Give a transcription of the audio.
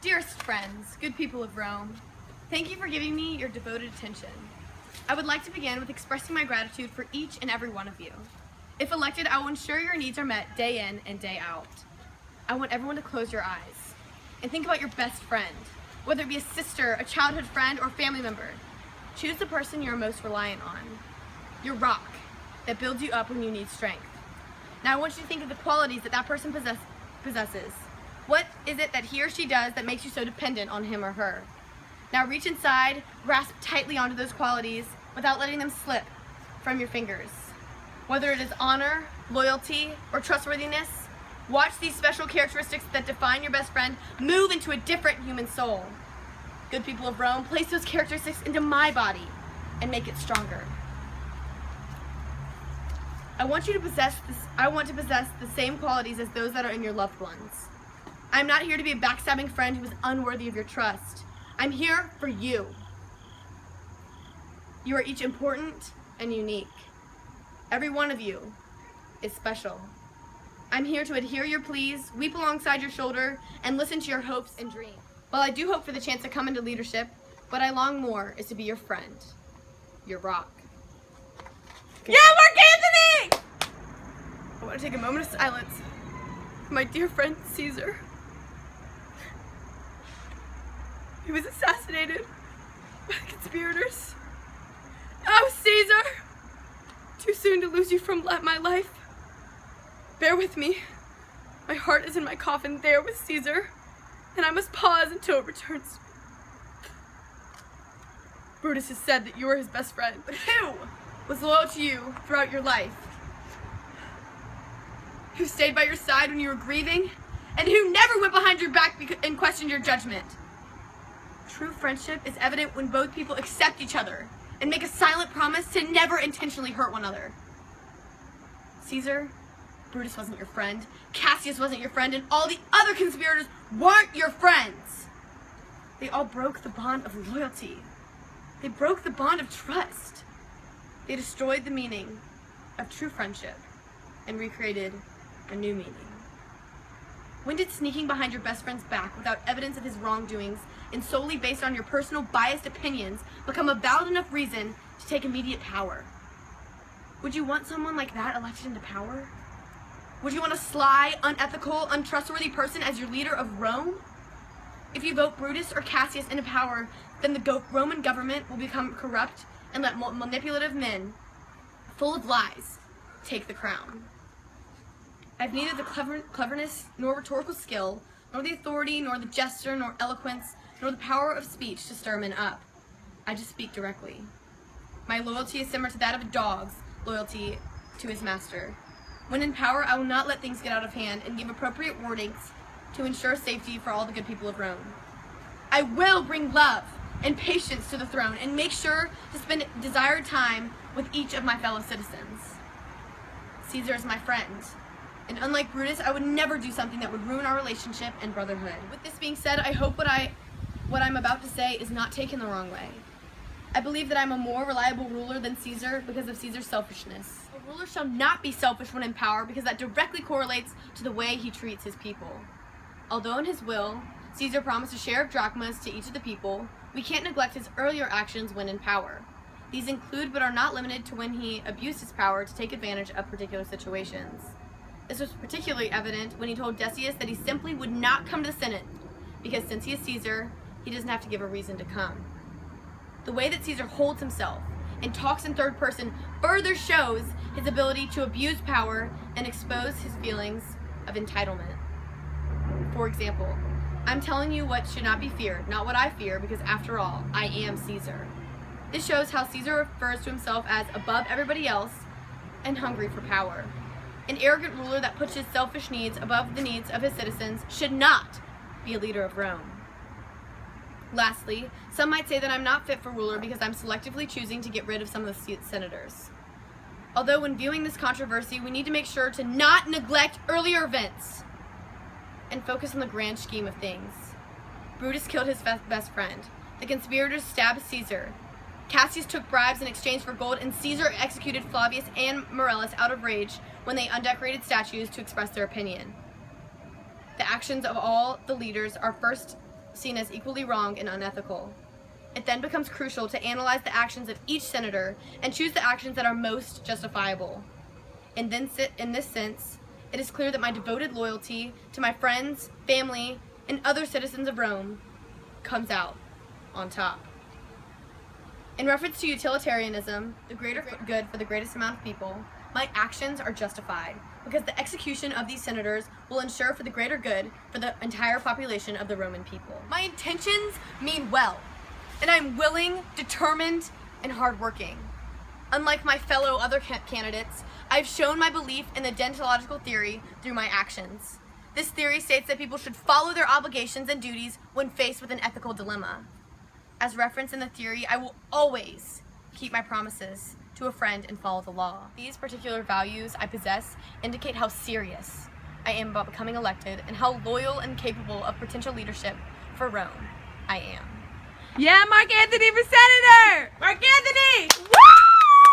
Dearest friends, good people of Rome, thank you for giving me your devoted attention. I would like to begin with expressing my gratitude for each and every one of you. If elected, I will ensure your needs are met day in and day out. I want everyone to close your eyes and think about your best friend, whether it be a sister, a childhood friend, or family member. Choose the person you're most reliant on, your rock that builds you up when you need strength. Now I want you to think of the qualities that person possesses. What is it that he or she does that makes you so dependent on him or her? Now reach inside, grasp tightly onto those qualities without letting them slip from your fingers. Whether it is honor, loyalty, or trustworthiness, watch these special characteristics that define your best friend move into a different human soul. Good people of Rome, place those characteristics into my body and make it stronger. I want to possess the same qualities as those that are in your loved ones. I'm not here to be a backstabbing friend who is unworthy of your trust. I'm here for you. You are each important and unique. Every one of you is special. I'm here to adhere your pleas, weep alongside your shoulder, and listen to your hopes and dreams. While I do hope for the chance to come into leadership, what I long more is to be your friend, your rock. Yeah, Mark Antony! I want to take a moment of silence for my dear friend Caesar. He was assassinated by the conspirators. Oh, Caesar! Too soon to lose you from my life. Bear with me. My heart is in my coffin there with Caesar, and I must pause until it returns. Brutus has said that you are his best friend, but who was loyal to you throughout your life? Who stayed by your side when you were grieving, and who never went behind your back and questioned your judgment? True friendship is evident when both people accept each other and make a silent promise to never intentionally hurt one another. Caesar, Brutus wasn't your friend, Cassius wasn't your friend, and all the other conspirators weren't your friends. They all broke the bond of loyalty. They broke the bond of trust. They destroyed the meaning of true friendship and recreated a new meaning. When did sneaking behind your best friend's back without evidence of his wrongdoings and solely based on your personal biased opinions become a valid enough reason to take immediate power? Would you want someone like that elected into power? Would you want a sly, unethical, untrustworthy person as your leader of Rome? If you vote Brutus or Cassius into power, then the Roman government will become corrupt and let manipulative men, full of lies, take the crown. I've neither the cleverness, nor rhetorical skill, nor the authority, nor the gesture, nor eloquence, nor the power of speech to stir men up. I just speak directly. My loyalty is similar to that of a dog's loyalty to his master. When in power, I will not let things get out of hand and give appropriate warnings to ensure safety for all the good people of Rome. I will bring love and patience to the throne and make sure to spend desired time with each of my fellow citizens. Caesar is my friend, and unlike Brutus, I would never do something that would ruin our relationship and brotherhood. With this being said, I hope what I'm about to say is not taken the wrong way. I believe that I'm a more reliable ruler than Caesar because of Caesar's selfishness. A ruler shall not be selfish when in power because that directly correlates to the way he treats his people. Although in his will, Caesar promised a share of drachmas to each of the people, we can't neglect his earlier actions when in power. These include but are not limited to when he abused his power to take advantage of particular situations. This was particularly evident when he told Decius that he simply would not come to the Senate because since he is Caesar, he doesn't have to give a reason to come. The way that Caesar holds himself and talks in third person further shows his ability to abuse power and expose his feelings of entitlement. For example, I'm telling you what should not be feared, not what I fear, because after all, I am Caesar. This shows how Caesar refers to himself as above everybody else and hungry for power. An arrogant ruler that puts his selfish needs above the needs of his citizens should not be a leader of Rome. Lastly, some might say that I'm not fit for ruler because I'm selectively choosing to get rid of some of the senators. Although when viewing this controversy, we need to make sure to not neglect earlier events and focus on the grand scheme of things. Brutus killed his best friend. The conspirators stabbed Caesar. Cassius took bribes in exchange for gold, and Caesar executed Flavius and Morellus out of rage when they undecorated statues to express their opinion. The actions of all the leaders are first seen as equally wrong and unethical. It then becomes crucial to analyze the actions of each senator and choose the actions that are most justifiable. In this sense, it is clear that my devoted loyalty to my friends, family, and other citizens of Rome comes out on top. In reference to utilitarianism, the greater good for the greatest amount of people, my actions are justified because the execution of these senators will ensure for the greater good for the entire population of the Roman people. My intentions mean well, and I'm willing, determined, and hardworking. Unlike my fellow other candidates, I've shown my belief in the deontological theory through my actions. This theory states that people should follow their obligations and duties when faced with an ethical dilemma. As referenced in the theory, I will always keep my promises to a friend and follow the law. These particular values I possess indicate how serious I am about becoming elected and how loyal and capable of potential leadership for Rome I am. Yeah, Mark Antony for senator!